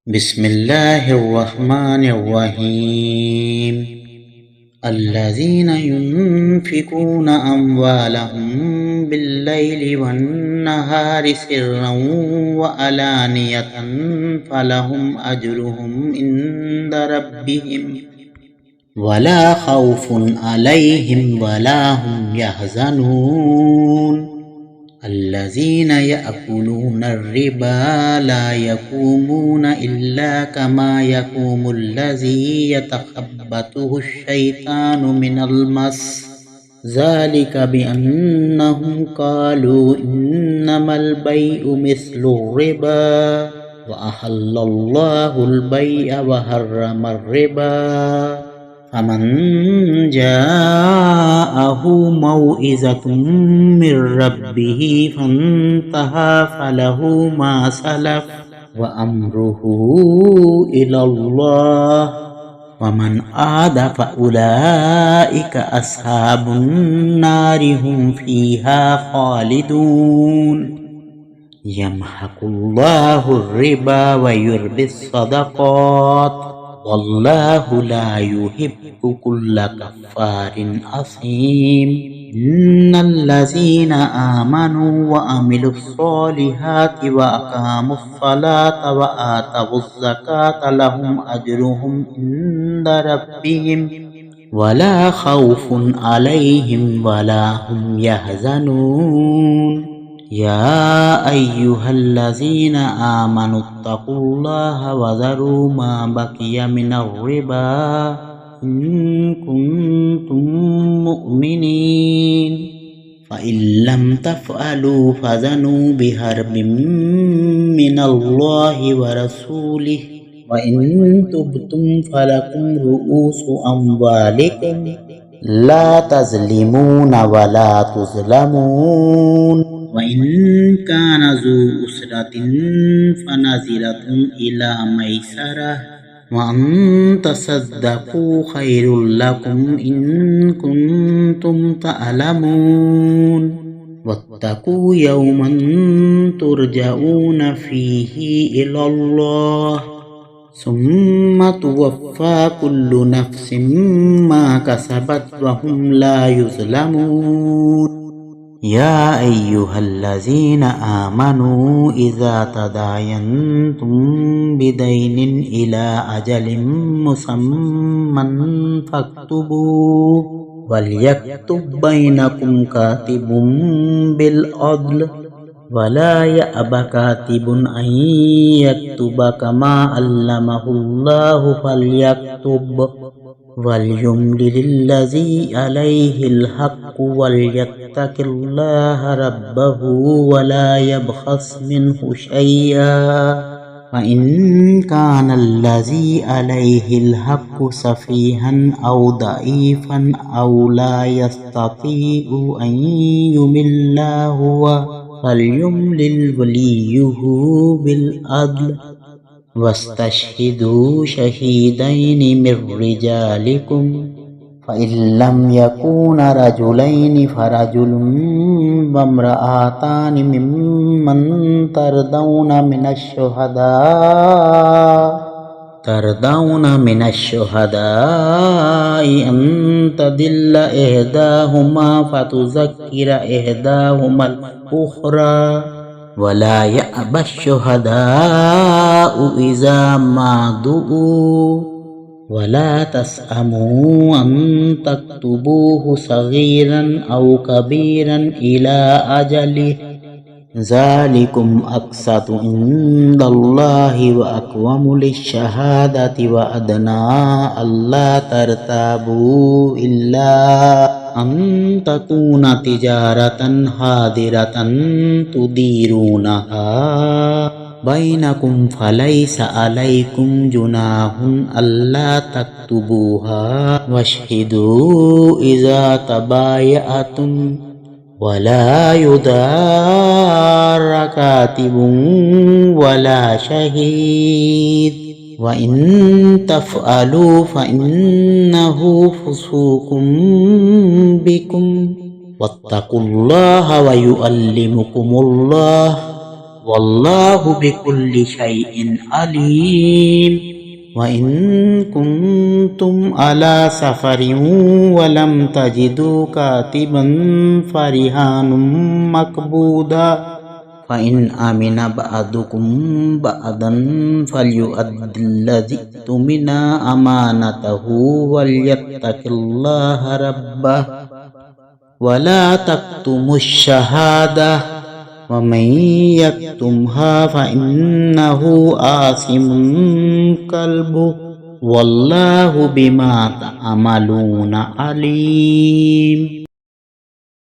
بسم الله الرحمن الرحيم الذين ينفقون أموالهم بالليل والنهار سرا وعلانية فلهم أجرهم عند ربهم ولا خوف عليهم ولا هم يحزنون الذين يأكلون الربا لا يقومون إلا كما يقوم الذي يتخبطه الشيطان من المس ذلك بأنهم قالوا إنما البيع مثل الربا وأحل الله البيع وحرم الربا فمن جاءه موعظة من ربه فانتهى فله ما سلف وأمره إلى الله ومن عاد فأولئك أصحاب النار هم فيها خالدون يمحق الله الربا ويربي الصدقات والله لا يحب كل كفار أثيم إن الذين آمنوا وعملوا الصالحات وأقاموا الصلاة وآتوا الزكاة لهم أجرهم عند ربهم ولا خوف عليهم ولا هم يحزنون يا أيها الذين آمنوا اتقوا الله وذروا ما بقي من الربا إن كنتم مؤمنين فإن لم تفعلوا فذنوا بحرب من الله ورسوله وإن تبتم فلكم رؤوس أموالكم لا تظلمون ولا تظلمون وإن كان ذو أسرة فنظرة إلى ميسرة وأن تصدقوا خير لكم إن كنتم تعلمون واتقوا يوما ترجعون فيه إلى الله ثم توفى كل نفس ما كسبت وهم لا يظلمون يا أيها الذين آمنوا إذا تداينتم بدين إلى أجل مسمى فاكتبوا وليكتب بينكم كاتب بالعدل ولا يأب كاتب أن يكتب كما علمه الله فليكتب وليملل الذي عليه الحق وليتق الله ربه ولا يبخس منه شيئا فإن كان الذي عليه الحق سفيها أو ضعيفا أو لا يستطيع أن يمل هو فليملل وليه بالعدل واستشهدوا شهيدين من رجالكم فإن لم يكونا رجلين فرجل وامرأتان ممن ترضون من الشهداء أن تضل إحداهما فتذكر إحداهما الأخرى ولا يأبى الشهداء إذا ما دعوا ولا تسأموا أن تكتبوه صغيرا أو كبيرا إلى أجله ذلكم أقسط عند الله وأقوم للشهادة وأدنى ألا ترتابوا إلا أن تكون تجارة حاضرة تديرونها بينكم فليس عليكم جناح ألا تكتبوها واشهدوا إذا تبايعتم ولا يضار كاتب ولا شهيد وإن تفعلوا فإنه فسوق بكم واتقوا الله ويعلمكم الله والله بكل شيء عليم. وإن كنتم على سفر ولم تجدوا كاتبا فرهان مقبوضا فإن أمن بعضكم بعضا فليؤد الذي اؤتمن أمانته وليتق الله ربه ولا تكتموا الشهادة ومن يكتمها فإنه آثم قلبه والله بما تعملون عليم.